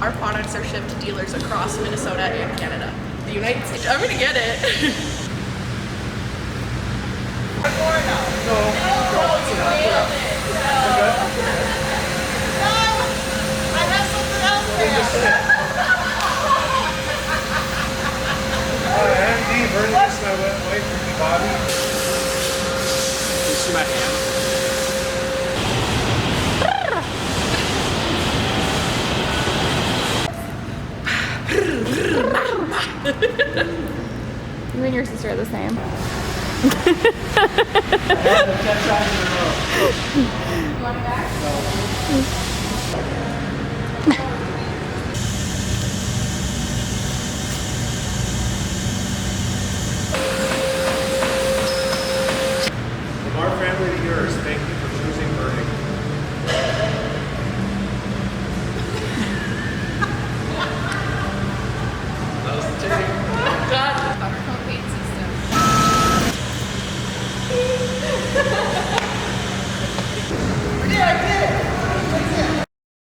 Our products are shipped to dealers across Minnesota and Canada. The United States. I'm gonna get it. Andy, Virnig, this is my wife, Bobby. You see my hand? You and your sister are the same. I had the 10 times in a row.